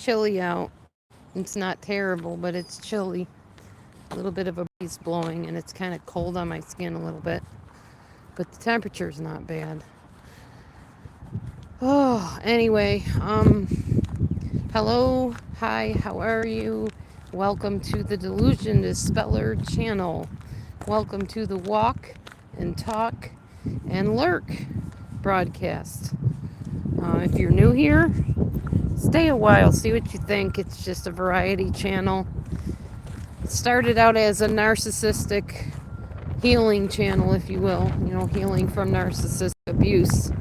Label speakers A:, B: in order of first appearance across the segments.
A: chilly out. It's not terrible, but it's chilly. A little bit of a breeze blowing, and it's kind of cold on my skin a little bit. But the temperature's not bad. Oh, anyway, hello, hi, how are you? Welcome to the Delusion Dispeller channel. Welcome to the Walk and Talk and Lurk broadcast. If you're new here, stay a while, see what you think. It's just a variety channel. It started out as a narcissistic healing channel, if you will, healing from narcissistic abuse.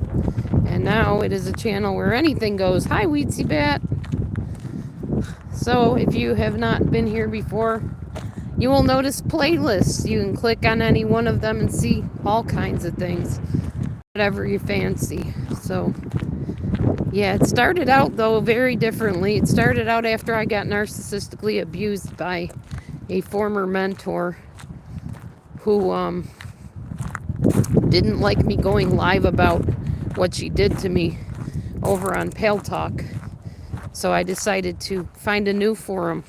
A: And now it is a channel where anything goes. Hi, Weetsy Bat. So if you have not been here before, you will notice playlists. You can click on any one of them and see all kinds of things, whatever you fancy. So yeah, it started out though very differently. It started out after I got narcissistically abused by a former mentor who didn't like me going live about what she did to me over on Pale Talk. So I decided to find a new forum,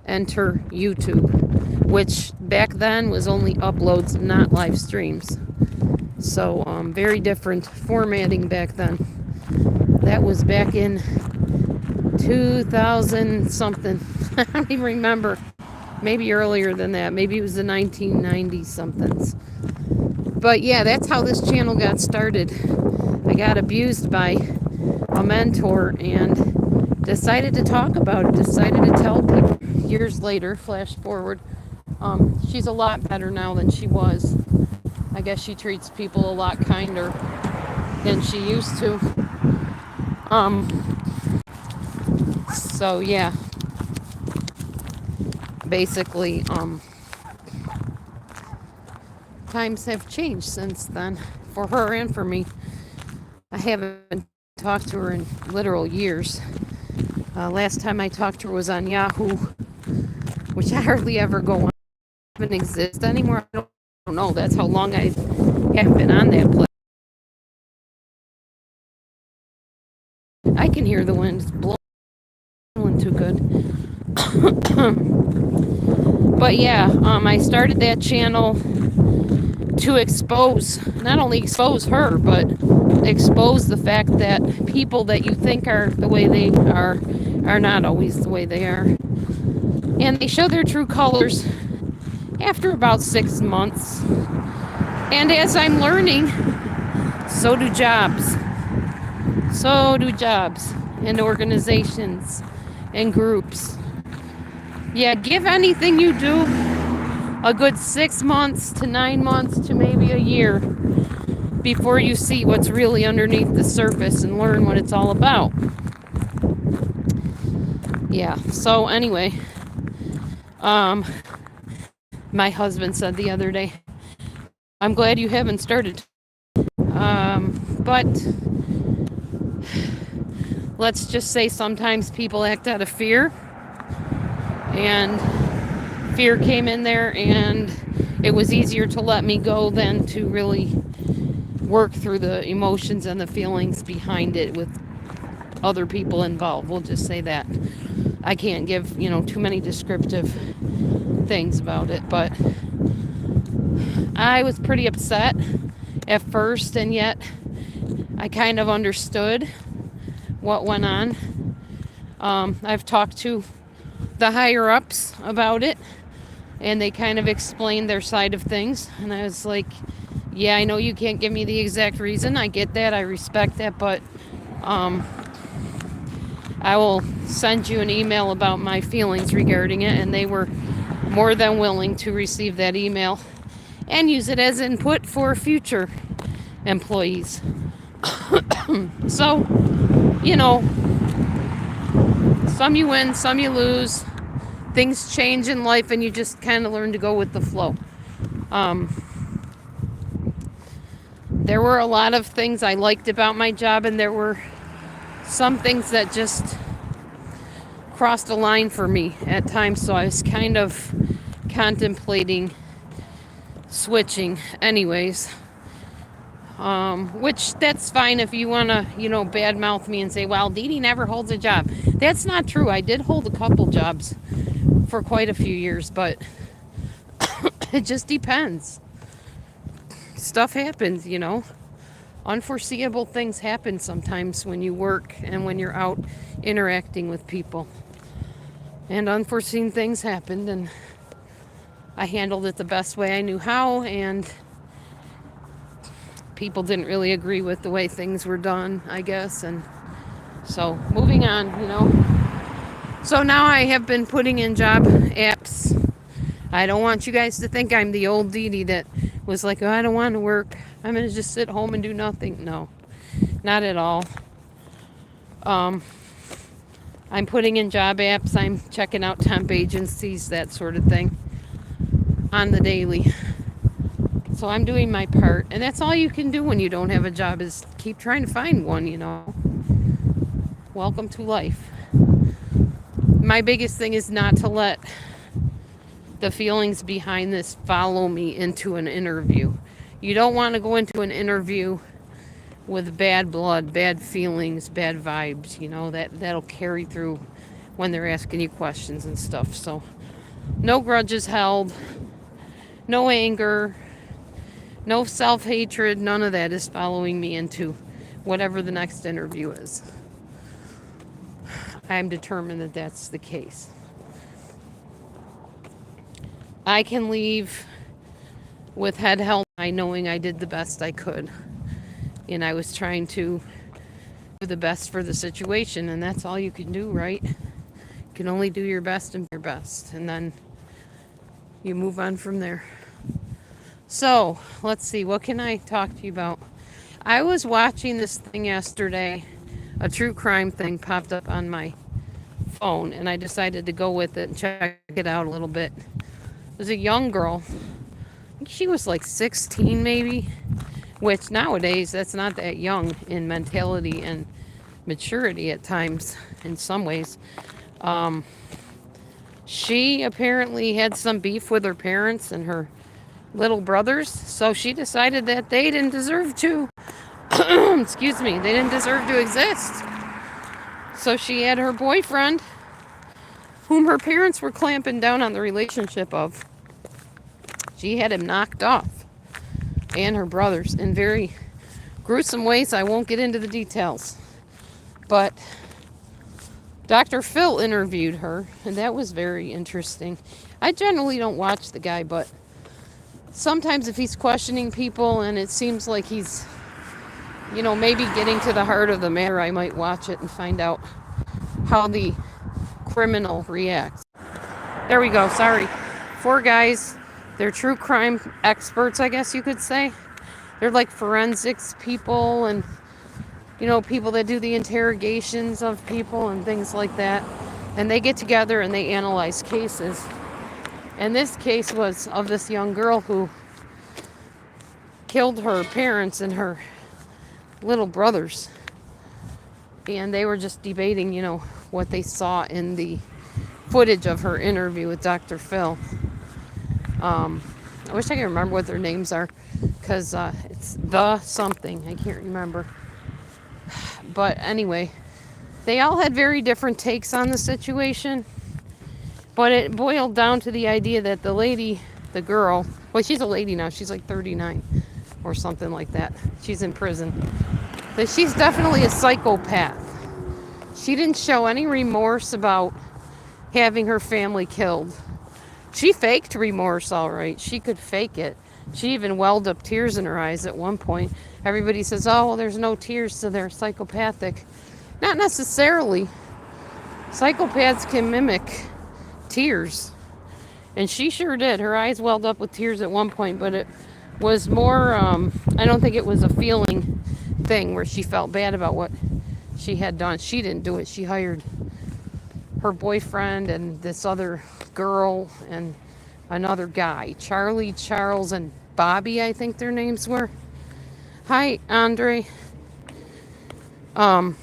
A: enter YouTube, which back then was only uploads, not live streams. So very different formatting back then. That was back in 2000 something. I don't even remember. Maybe earlier than that. Maybe it was the 1990 somethings. But yeah, that's how this channel got started. I got abused by a mentor and decided to talk about it, decided to tell people. Years later, flash forward, she's a lot better now than she was. I guess she treats people a lot kinder than she used to. So yeah, basically, times have changed since then for her and for me. I haven't talked to her in literal years. Last time I talked to her was on Yahoo, which I hardly ever go on. It doesn't exist anymore. I don't know. That's how long I haven't been on that place. I can hear the wind. It's blowing too good. But yeah, I started that channel to expose, not only expose her, but expose the fact that people that you think are the way they are not always the way they are. And they show their true colors after about 6 months. And as I'm learning, so do jobs. So do jobs and organizations and groups. Yeah, give anything you do a good 6 months to 9 months to maybe a year before you see what's really underneath the surface and learn what it's all about. Yeah, so anyway, my husband said the other day, I'm glad you haven't started. But let's just say sometimes people act out of fear, and fear came in there, and it was easier to let me go than to really work through the emotions and the feelings behind it with other people involved. We'll just say that. I can't give, too many descriptive things about it, but I was pretty upset at first, and yet I kind of understood what went on. I've talked to the higher ups about it, and they kind of explained their side of things, and I was like, yeah, I know you can't give me the exact reason. I get that. I respect that, but I will send you an email about my feelings regarding it, and they were more than willing to receive that email and use it as input for future employees. So, some you win, some you lose. Things change in life, and you just kind of learn to go with the flow. There were a lot of things I liked about my job, and there were some things that just crossed a line for me at times, so I was kind of contemplating switching. Anyways, Which that's fine if you want to, badmouth me and say, well, Dee Dee never holds a job. That's not true. I did hold a couple jobs for quite a few years, but it just depends. Stuff happens, Unforeseeable things happen sometimes when you work and when you're out interacting with people. And unforeseen things happened, and I handled it the best way I knew how, and people didn't really agree with the way things were done, I guess. And so moving on, So now I have been putting in job apps. I don't want you guys to think I'm the old Dee Dee that was like, oh, I don't want to work. I'm going to just sit home and do nothing. No, not at all. I'm putting in job apps. I'm checking out temp agencies, that sort of thing, on the daily. So I'm doing my part. And that's all you can do when you don't have a job, is keep trying to find one, Welcome to life. My biggest thing is not to let the feelings behind this follow me into an interview. You don't want to go into an interview with bad blood, bad feelings, bad vibes, that'll carry through when they're asking you questions and stuff. So no grudges held, no anger, no self-hatred, none of that is following me into whatever the next interview is. I'm determined that that's the case. I can leave with head held high, knowing I did the best I could. And I was trying to do the best for the situation, and that's all you can do, right? You can only do your best and your best, and then you move on from there. So, let's see, what can I talk to you about? I was watching this thing yesterday, a true crime thing popped up on my phone, and I decided to go with it and check it out a little bit. It was a young girl. I think she was like 16 maybe, which nowadays that's not that young in mentality and maturity at times in some ways. She apparently had some beef with her parents and her little brothers, so she decided that they didn't deserve to excuse me, they didn't deserve to exist. So she had her boyfriend, whom her parents were clamping down on the relationship of. She had him knocked off, and her brothers, in very gruesome ways. I won't get into the details. But Dr. Phil interviewed her, and that was very interesting. I generally don't watch the guy, but sometimes if he's questioning people and it seems like he's, maybe getting to the heart of the matter, I might watch it and find out how the criminal reacts. There we go, sorry. 4 guys. They're true crime experts, I guess you could say. They're like forensics people and, people that do the interrogations of people and things like that. And they get together and they analyze cases. And this case was of this young girl who killed her parents and her little brothers. And they were just debating, what they saw in the footage of her interview with Dr. Phil. I wish I could remember what their names are, because it's the something. I can't remember. But anyway, they all had very different takes on the situation. But it boiled down to the idea that the lady, the girl, well, she's a lady now. She's like 39 or something like that. She's in prison. That she's definitely a psychopath. She didn't show any remorse about having her family killed. She faked remorse, all right. She could fake it. She even welled up tears in her eyes at one point. Everybody says, oh, well, there's no tears, so they're psychopathic. Not necessarily. Psychopaths can mimic tears. And she sure did. Her eyes welled up with tears at one point, but it was more, I don't think it was a feeling thing where she felt bad about what she had done. She didn't do it. She hired her boyfriend and this other girl and another guy, Charlie, Charles, and Bobby, I think their names were. Hi, Andre. But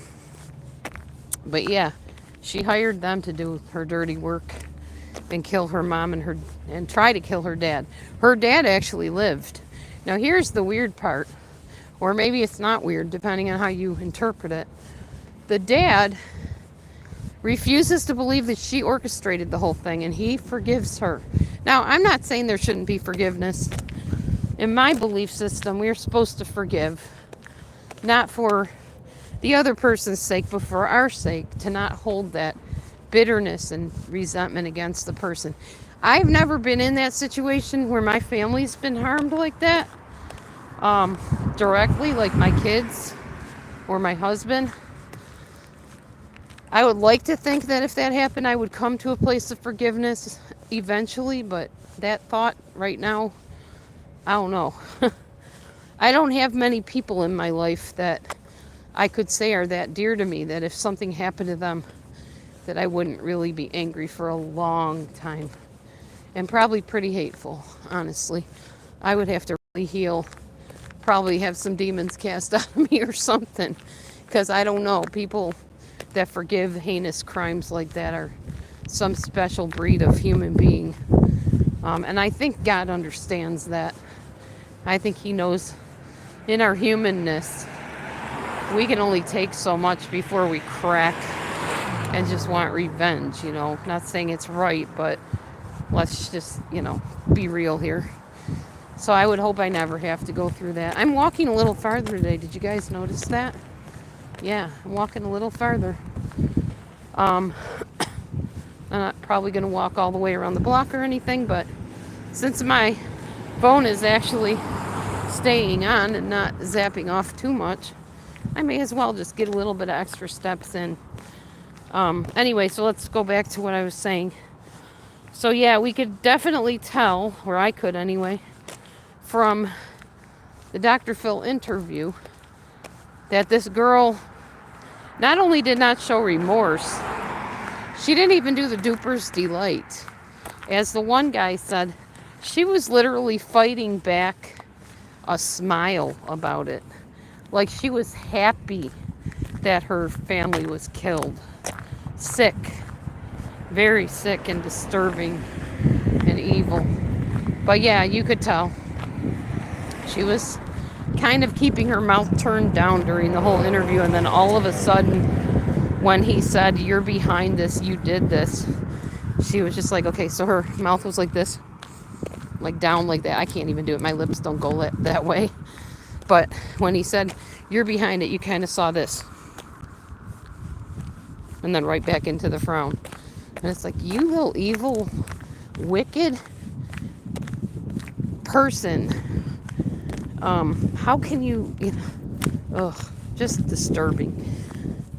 A: yeah, she hired them to do her dirty work and kill her mom and try to kill her dad. Her dad actually lived. Now here's the weird part. Or maybe it's not weird, depending on how you interpret it. The dad refuses to believe that she orchestrated the whole thing, and he forgives her. Now, I'm not saying there shouldn't be forgiveness. In my belief system, we're supposed to forgive, not for the other person's sake, but for our sake, to not hold that bitterness and resentment against the person. I've never been in that situation where my family's been harmed like that, directly, like my kids or my husband. I would like to think that if that happened, I would come to a place of forgiveness eventually, but that thought right now, I don't know. I don't have many people in my life that I could say are that dear to me, that if something happened to them, that I wouldn't really be angry for a long time. And probably pretty hateful, honestly. I would have to really heal, probably have some demons cast out of me or something, because I don't know, people that forgive heinous crimes like that are some special breed of human being. And I think God understands that. I think he knows in our humanness, we can only take so much before we crack and just want revenge, you know. Not saying it's right, but let's just, be real here. So I would hope I never have to go through that. I'm walking a little farther today. Did you guys notice that? Yeah, I'm walking a little farther. I'm not probably going to walk all the way around the block or anything, but since my phone is actually staying on and not zapping off too much, I may as well just get a little bit of extra steps in. Anyway, so let's go back to what I was saying. So yeah, we could definitely tell, or I could anyway, from the Dr. Phil interview, that this girl not only did not show remorse, she didn't even do the duper's delight. As the one guy said, she was literally fighting back a smile about it. Like she was happy that her family was killed. Sick. Very sick and disturbing and evil. But yeah, you could tell. She was kind of keeping her mouth turned down during the whole interview, and then all of a sudden, when he said, "You're behind this, you did this," she was just like, okay, so her mouth was like this, like down like that. I can't even do it. My lips don't go that way. But when he said, "You're behind it," you kind of saw this. And then right back into the frown. And it's like, you little evil, wicked person. How can you, just disturbing.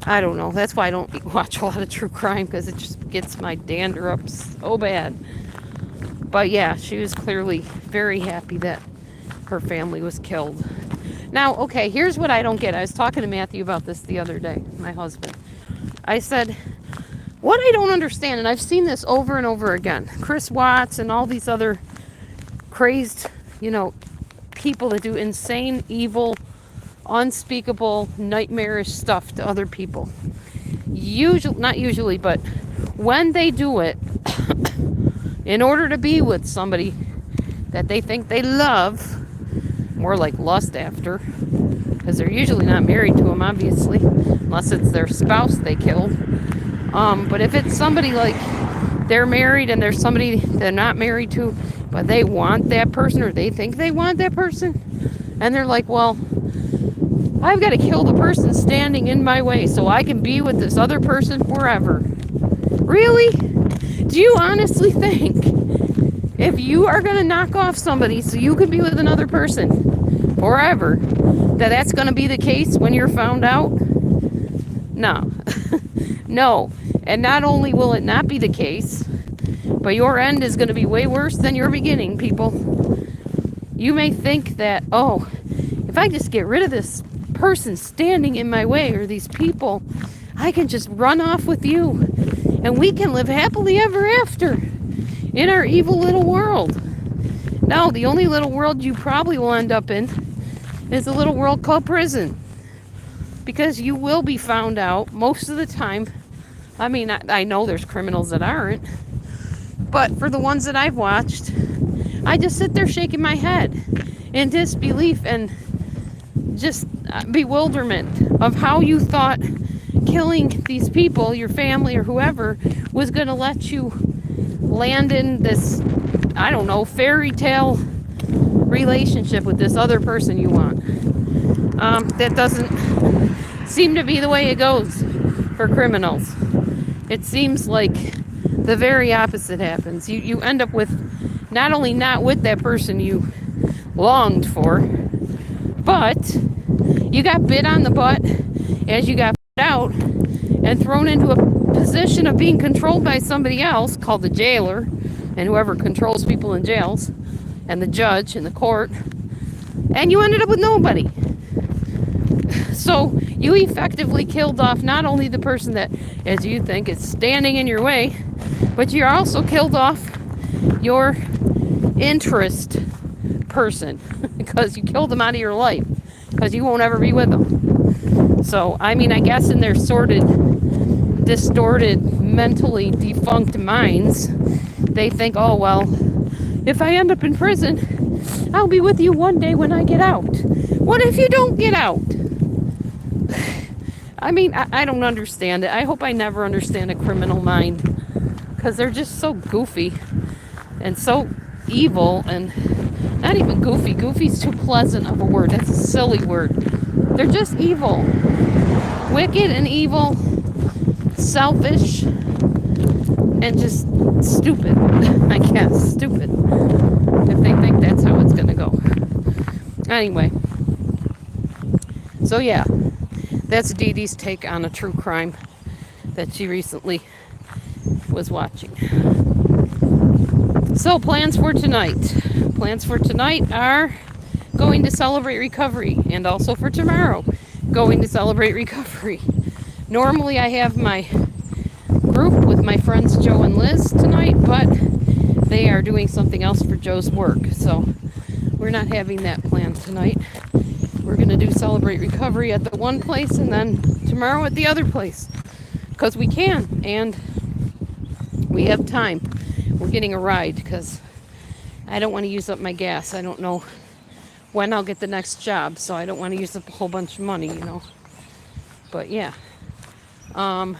A: I don't know. That's why I don't watch a lot of true crime, because it just gets my dander up so bad. But yeah, she was clearly very happy that her family was killed. Now, okay, here's what I don't get. I was talking to Matthew about this the other day, my husband. I said, what I don't understand, and I've seen this over and over again, Chris Watts and all these other crazed, people that do insane, evil, unspeakable, nightmarish stuff to other people. Not usually, but when they do it, in order to be with somebody that they think they love, more like lust after, because they're usually not married to them, obviously, unless it's their spouse they killed. But if it's somebody like they're married and there's somebody they're not married to, but they want that person, or they think they want that person, and they're like, well, I've got to kill the person standing in my way so I can be with this other person forever. Really? Do you honestly think if you are going to knock off somebody so you can be with another person forever, that's going to be the case when you're found out? No. No. And not only will it not be the case, but your end is going to be way worse than your beginning, people. You may think that, if I just get rid of this person standing in my way, or these people, I can just run off with you and we can live happily ever after in our evil little world. No, the only little world you probably will end up in is a little world called prison, because you will be found out most of the time. I mean, I know there's criminals that aren't, but for the ones that I've watched, I just sit there shaking my head in disbelief and just bewilderment of how you thought killing these people, your family or whoever, was going to let you land in this, I don't know, fairy tale relationship with this other person you want. That doesn't seem to be the way it goes for criminals. It seems like the very opposite happens. You end up with not only not with that person you longed for, but you got bit on the butt as you got out and thrown into a position of being controlled by somebody else called the jailer and whoever controls people in jails and the judge and the court, and you ended up with nobody. So you effectively killed off not only the person that, as you think, is standing in your way, but you also killed off your interest person because you killed them out of your life because you won't ever be with them. So, I mean, I guess in their sordid, distorted, mentally defunct minds, they think, oh, well, if I end up in prison, I'll be with you one day when I get out. What if you don't get out? I mean, I don't understand it. I hope I never understand a criminal mind because they're just so goofy and so evil, and not even goofy. Goofy's too pleasant of a word. That's a silly word. They're just evil. Wicked and evil, selfish, and just stupid, I guess. Stupid. If they think that's how it's going to go. Anyway. So, yeah. That's Dee Dee's take on a true crime that she recently was watching. So, plans for tonight. Plans for tonight are going to celebrate recovery, and also for tomorrow, going to celebrate recovery. Normally, I have my group with my friends Joe and Liz tonight, but they are doing something else for Joe's work, so we're not having that planned tonight. We're going to do celebrate recovery at the one place and then tomorrow at the other place because we can and we have time. We're getting a ride because I don't want to use up my gas. I don't know when I'll get the next job, so I don't want to use up a whole bunch of money, you know. But yeah. I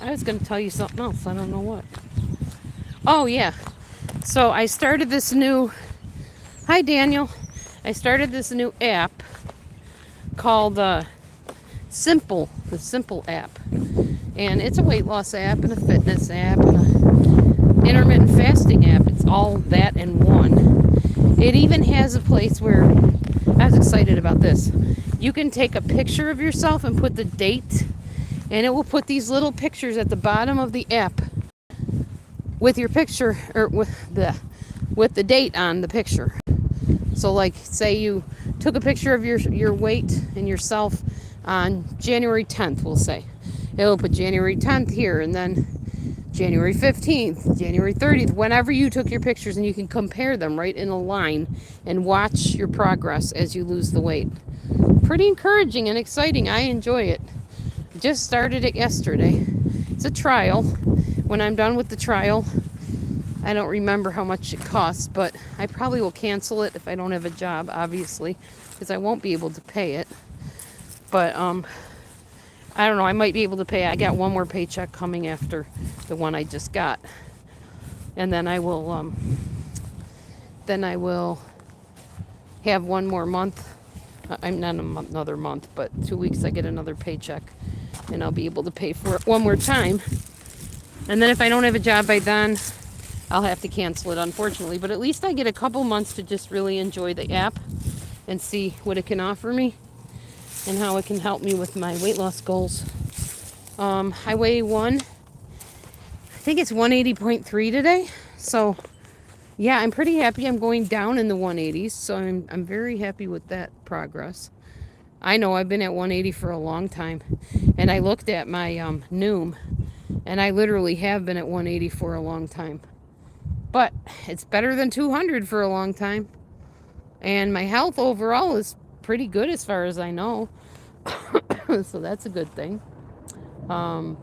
A: was going to tell you something else. I don't know what. Oh, yeah. So I started this new... Hi, Daniel. I started this new app called Simple, the Simple app. And it's a weight loss app and a fitness app and an intermittent fasting app. It's all that in one. It even has a place where, I was excited about this. You can take a picture of yourself and put the date, and it will put these little pictures at the bottom of the app with your picture, or with the date on the picture. So like, say you took a picture of your weight and yourself on January 10th, we'll say. It'll put January 10th here, and then January 15th, January 30th, whenever you took your pictures, and you can compare them right in a line and watch your progress as you lose the weight. Pretty encouraging and exciting. I enjoy it. Just started it yesterday. It's a trial. When I'm done with the trial, I don't remember how much it costs, but I probably will cancel it if I don't have a job, obviously, because I won't be able to pay it. But I don't know. I might be able to pay. I got one more paycheck coming after the one I just got, and then I will have one more month. I'm not another month, but 2 weeks I get another paycheck, and I'll be able to pay for it one more time. And then if I don't have a job by then, I'll have to cancel it, unfortunately. But at least I get a couple months to just really enjoy the app and see what it can offer me and how it can help me with my weight loss goals. I weigh I think it's 180.3 today. So, yeah, I'm pretty happy. I'm going down in the 180s, so I'm very happy with that progress. I know I've been at 180 for a long time, and I looked at my Noom, and I literally have been at 180 for a long time. But it's better than 200 for a long time. And my health overall is pretty good as far as I know. So that's a good thing. I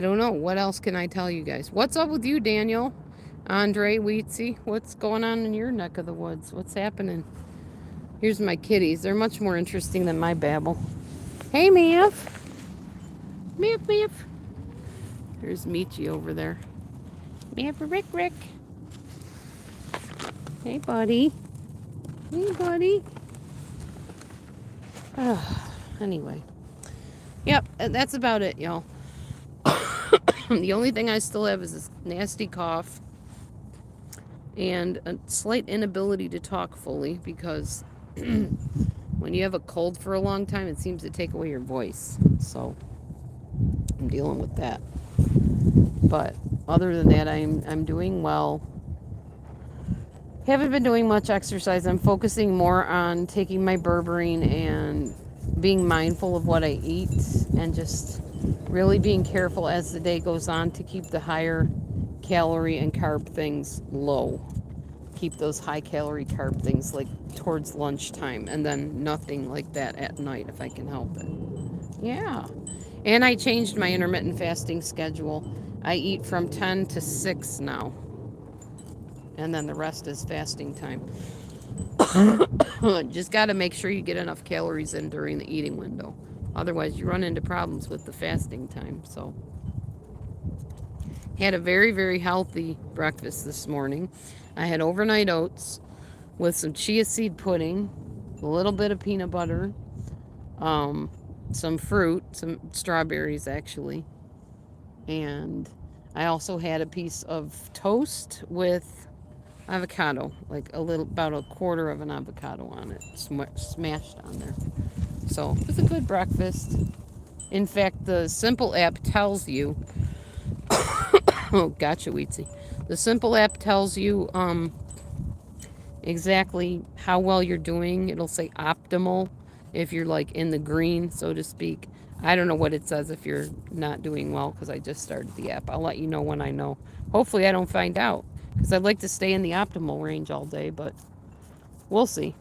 A: don't know. What else can I tell you guys? What's up with you, Daniel? Andre, Weetsy, what's going on in your neck of the woods? What's happening? Here's my kitties. They're much more interesting than my babble. Hey, Miff. Miff, Miff. There's Michi over there. Miff, Rick. Hey, buddy. Hey, buddy. Anyway. Yep, that's about it, y'all. The only thing I still have is this nasty cough and a slight inability to talk fully because when you have a cold for a long time, it seems to take away your voice. So I'm dealing with that. But other than that, I'm doing well. Haven't been doing much exercise. I'm focusing more on taking my berberine and being mindful of what I eat and just really being careful as the day goes on to keep the higher calorie and carb things low. Keep those high calorie carb things like towards lunchtime and then nothing like that at night if I can help it. Yeah. And I changed my intermittent fasting schedule. I eat from 10 to 6 now. And then the rest is fasting time. Just got to make sure you get enough calories in during the eating window. Otherwise, you run into problems with the fasting time. So, had a very, very healthy breakfast this morning. I had overnight oats with some chia seed pudding, a little bit of peanut butter, some fruit, some strawberries actually, and I also had a piece of toast with avocado, like about a quarter of an avocado on it, smashed on there. So it was a good breakfast. In fact, the Simple app tells you, oh, gotcha, Weetsy. The Simple app tells you exactly how well you're doing. It'll say optimal if you're like in the green, so to speak. I don't know what it says if you're not doing well because I just started the app. I'll let you know when I know. Hopefully I don't find out because I'd like to stay in the optimal range all day, but we'll see.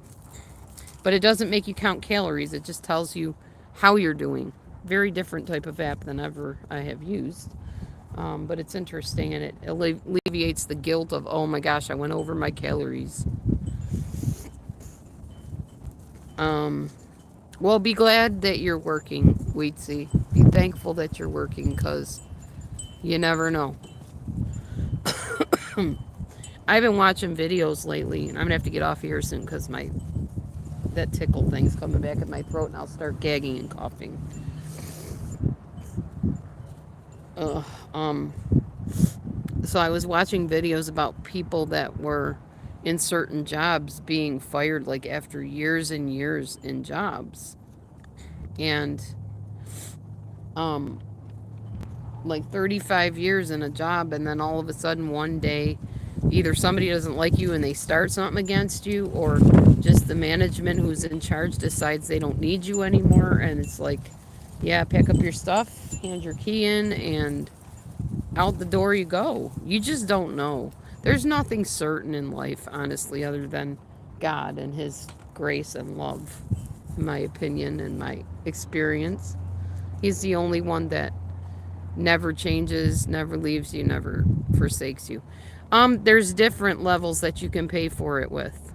A: But it doesn't make you count calories. It just tells you how you're doing. Very different type of app than ever I have used. But it's interesting and it alleviates the guilt of, oh my gosh, I went over my calories. Well, be glad that you're working, Weetsy. Be thankful that you're working because you never know. I've been watching videos lately, and I'm going to have to get off here soon because that tickle thing's coming back in my throat, and I'll start gagging and coughing. So I was watching videos about people that were in certain jobs being fired like after years and years in jobs. And like 35 years in a job, and then all of a sudden one day either somebody doesn't like you and they start something against you, or just the management who's in charge decides they don't need you anymore, and it's like, yeah, pack up your stuff, hand your key in, and out the door you go. You just don't know. There's nothing certain in life, honestly, other than God and His grace and love, in my opinion and my experience. He's the only one that never changes, never leaves you, never forsakes you. There's different levels that you can pay for it with.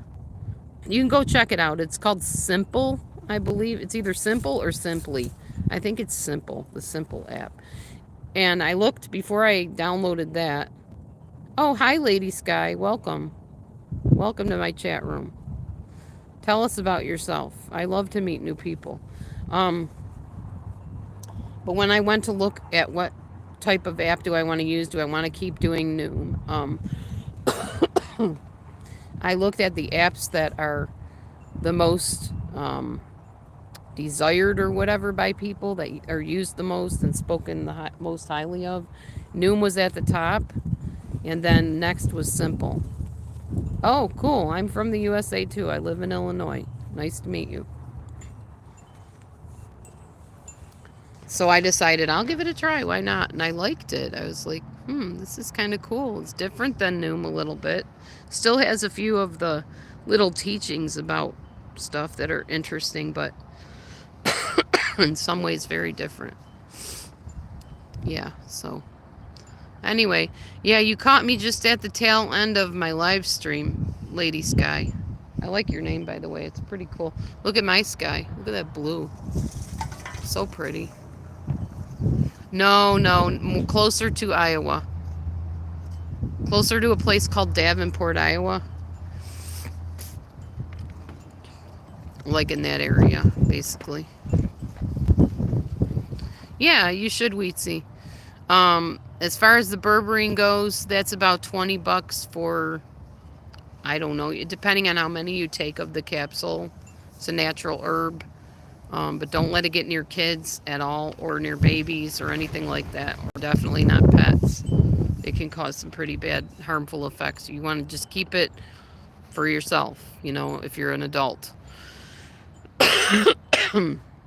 A: You can go check it out. It's called Simple, I believe. It's either Simple or Simply. I think it's Simple, the Simple app. And I looked before I downloaded that. Oh, hi, Lady Sky. Welcome. Welcome to my chat room. Tell us about yourself. I love to meet new people. But when I went to look at what type of app do I want to use, do I want to keep doing new? I looked at the apps that are the most desired or whatever by people, that are used the most and spoken the most highly of. Noom was at the top, and then next was Simple. Oh, cool. I'm from the USA too. I live in Illinois. Nice to meet you. So I decided I'll give it a try. Why not? And I liked it. I was like, this is kind of cool. It's different than Noom a little bit. Still has a few of the little teachings about stuff that are interesting, but in some ways very different. Yeah, so Anyway, yeah, you caught me just at the tail end of my live stream, Lady Sky. I like your name, by the way. It's pretty cool. Look at my sky. Look at that blue. So pretty. No, no, closer to Iowa. Closer to a place called Davenport, Iowa. Like in that area, basically. Yeah, you should, Wheatsy. As far as the berberine goes, that's about 20 bucks for, I don't know, depending on how many you take of the capsule. It's a natural herb. But don't let it get near kids at all or near babies or anything like that. Or definitely not pets. It can cause some pretty bad harmful effects. You want to just keep it for yourself, if you're an adult.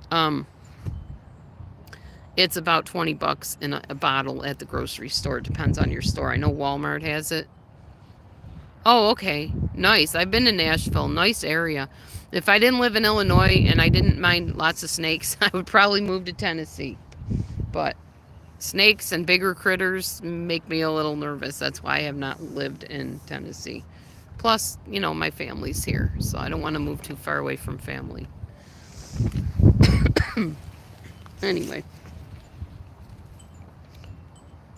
A: um, it's about 20 bucks in a bottle at the grocery store. It depends on your store. I know Walmart has it. Oh, okay. Nice. I've been to Nashville. Nice area. If I didn't live in Illinois and I didn't mind lots of snakes, I would probably move to Tennessee. But snakes and bigger critters make me a little nervous. That's why I have not lived in Tennessee. Plus, my family's here, so I don't want to move too far away from family. Anyway.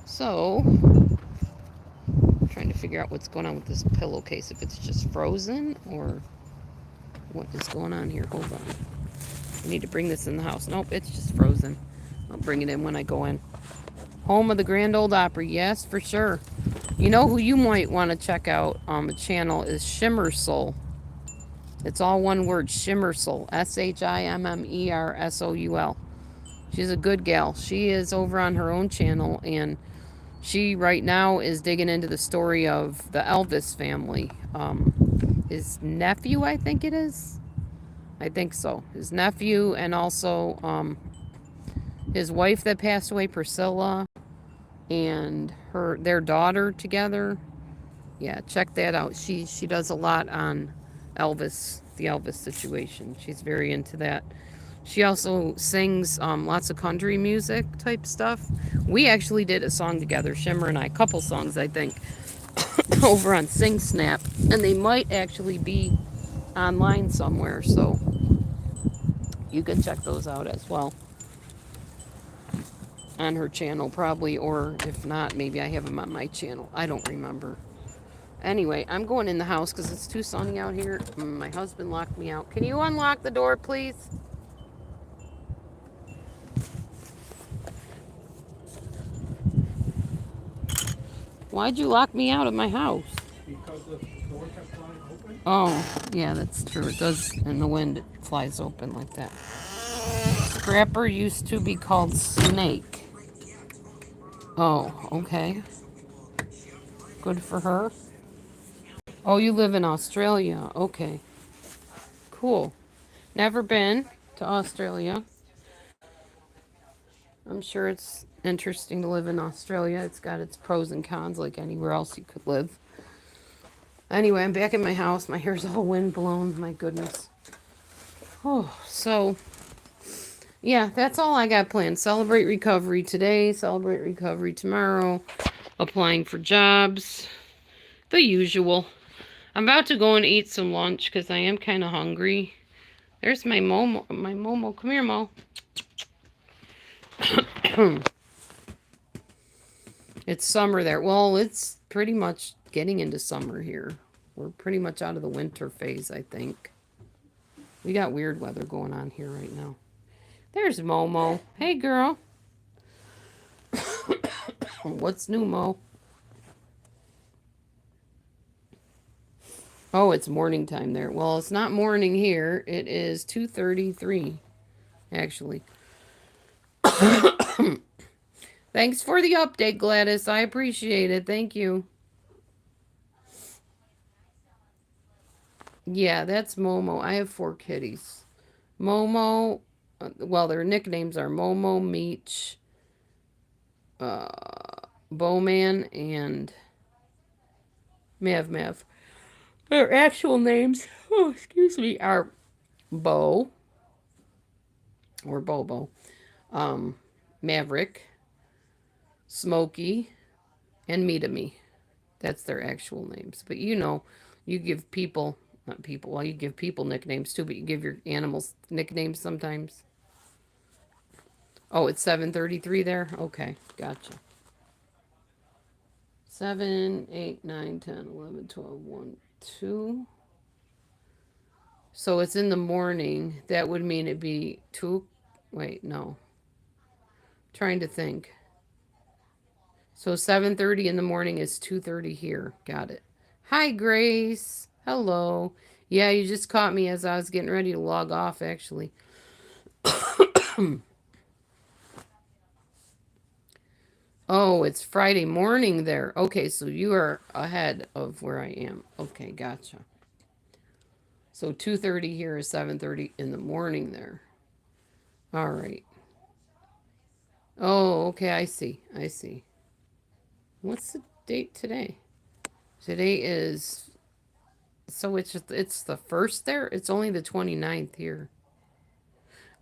A: So, I'm trying to figure out what's going on with this pillowcase. If it's just frozen or what is going on here. Hold on. I need to bring this in the house. Nope, it's just frozen. I'll bring it in when I go in. Home of the Grand Ole Opry. Yes, for sure. You know who you might want to check out on the channel is Shimmer Soul. It's all one word, Shimmer Soul. Shimmersoul. She's a good gal. She is over on her own channel, and she right now is digging into the story of the Elvis family. His nephew, I think it is. I think so. His nephew, and also his wife that passed away, Priscilla, and their daughter together. Yeah, check that out. She does a lot on Elvis, the Elvis situation. She's very into that. She also sings lots of country music type stuff. We actually did a song together, Shimmer and I, a couple songs, I think, over on Sing Snap, and they might actually be online somewhere, so you can check those out as well on her channel probably, or if not, maybe I have them on my channel. I don't remember. Anyway, I'm going in the house because it's too sunny out here. My husband locked me out. Can you unlock the door, please? Why'd you lock me out of my house?
B: Because the door kept flying open.
A: Oh, yeah, that's true. It does. In the wind, it flies open like that. Scrapper used to be called Snake. Oh, okay. Good for her. Oh, you live in Australia. Okay. Cool. Never been to Australia. I'm sure it's interesting to live in Australia. It's got its pros and cons like anywhere else you could live. Anyway, I'm back in my house. My hair's all wind blown. My goodness. Oh, so yeah, that's all I got planned. Celebrate recovery today, celebrate recovery tomorrow, applying for jobs, the usual. I'm about to go and eat some lunch because I am kind of hungry. There's my Momo. My Momo. Come here, Mo. It's summer there. Well, it's pretty much getting into summer here. We're pretty much out of the winter phase, I think. We got weird weather going on here right now. There's Momo. Hey, girl. What's new, Mo? Oh, it's morning time there. Well, it's not morning here. It is 2:33, actually. Thanks for the update, Gladys. I appreciate it. Thank you. Yeah, that's Momo. I have 4 kitties. Momo, well, their nicknames are Momo, Meech, uh, Bowman, and Mav. Their actual names, oh, excuse me, are Bo, or Bobo, Maverick, Smokey, and Me. That's their actual names. But you know, you give people, not people, well, you give people nicknames too, but you give your animals nicknames sometimes. Oh, it's 7:33 there? Okay, gotcha. 7, 8, 9, 10, 11, 12, 1, 2. So it's in the morning. That would mean it'd be 2. Wait, no. Trying to think. So 7:30 in the morning is 2:30 here. Got it. Hi, Grace. Hello. Yeah, you just caught me as I was getting ready to log off, actually. Oh, it's Friday morning there. Okay, so you are ahead of where I am. Okay, gotcha. So 2:30 here is 7:30 in the morning there. All right. Oh, okay, I see. I see. What's the date today? Today is, so it's the first there? It's only the 29th here.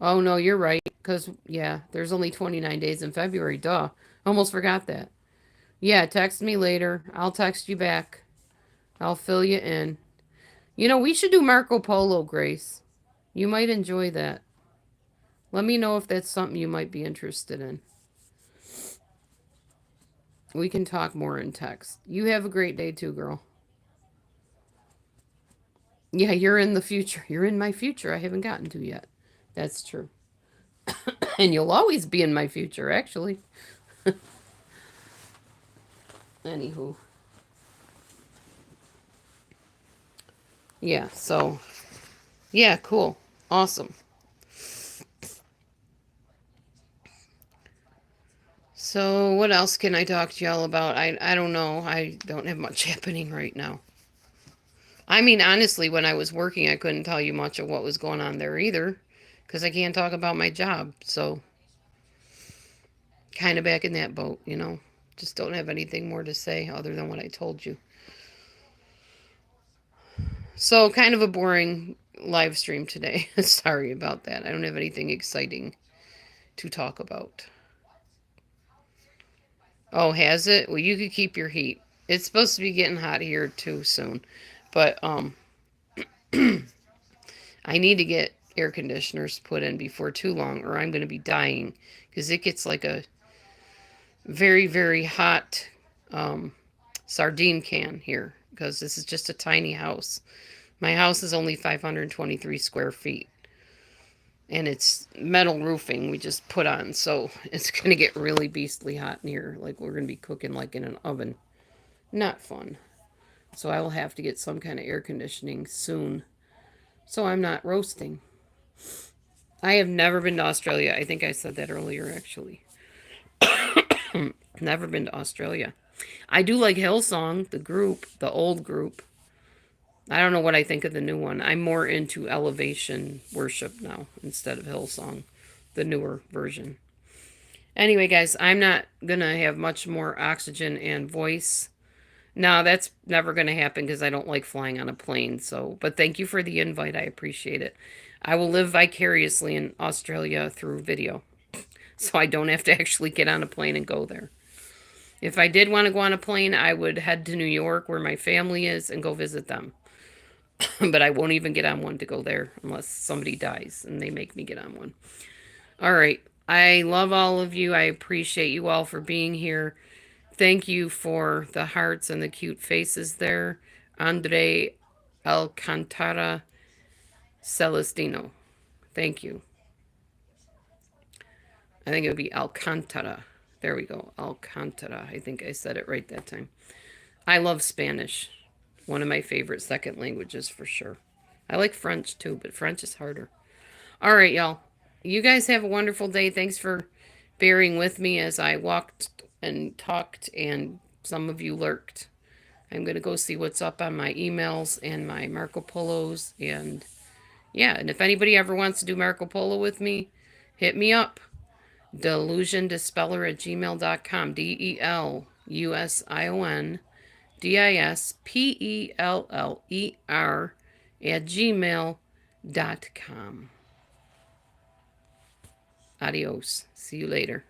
A: Oh no, you're right. Cuz yeah, there's only 29 days in February. Duh. Almost forgot that. Yeah, text me later. I'll text you back. I'll fill you in. You know, we should do Marco Polo, Grace. You might enjoy that. Let me know if that's something you might be interested in. We can talk more in text. You have a great day too, girl. Yeah, you're in the future. You're in my future. I haven't gotten to yet. That's true. And you'll always be in my future, actually. Anywho. Yeah, so, yeah, cool. Awesome. So, what else can I talk to y'all about? I don't know. I don't have much happening right now. I mean, honestly, when I was working, I couldn't tell you much of what was going on there either, because I can't talk about my job. So, kind of back in that boat, you know. Just don't have anything more to say other than what I told you. So, kind of a boring live stream today. Sorry about that. I don't have anything exciting to talk about. Oh, has it? Well, you could keep your heat. It's supposed to be getting hot here too soon. But I need to get air conditioners put in before too long or I'm going to be dying because it gets like a very, very hot um, sardine can here because this is just a tiny house. My house is only 523 square feet and it's metal roofing we just put on. So it's going to get really beastly hot in here. Like we're going to be cooking like in an oven. Not fun. So I will have to get some kind of air conditioning soon so I'm not roasting. I have never been to Australia. I think I said that earlier, actually. Never been to Australia. I do like Hillsong, the group, the old group. I don't know what I think of the new one. I'm more into elevation worship now instead of Hillsong, the newer version. Anyway, guys, I'm not going to have much more oxygen and voice. No, that's never going to happen because I don't like flying on a plane. So, but thank you for the invite. I appreciate it. I will live vicariously in Australia through video. So I don't have to actually get on a plane and go there. If I did want to go on a plane, I would head to New York where my family is and go visit them. But I won't even get on one to go there unless somebody dies and they make me get on one. All right. I love all of you. I appreciate you all for being here. Thank you for the hearts and the cute faces there. Andre Alcantara Celestino. Thank you. I think it would be Alcantara. There we go. Alcantara. I think I said it right that time. I love Spanish. One of my favorite second languages for sure. I like French too, but French is harder. All right, y'all. You guys have a wonderful day. Thanks for bearing with me as I walked and talked and some of you lurked. I'm going to go see what's up on my emails and my Marco Polos. And yeah, and if anybody ever wants to do Marco Polo with me, hit me up. DelusionDispeller@gmail.com. DelusionDispeller@gmail.com. Adios. See you later.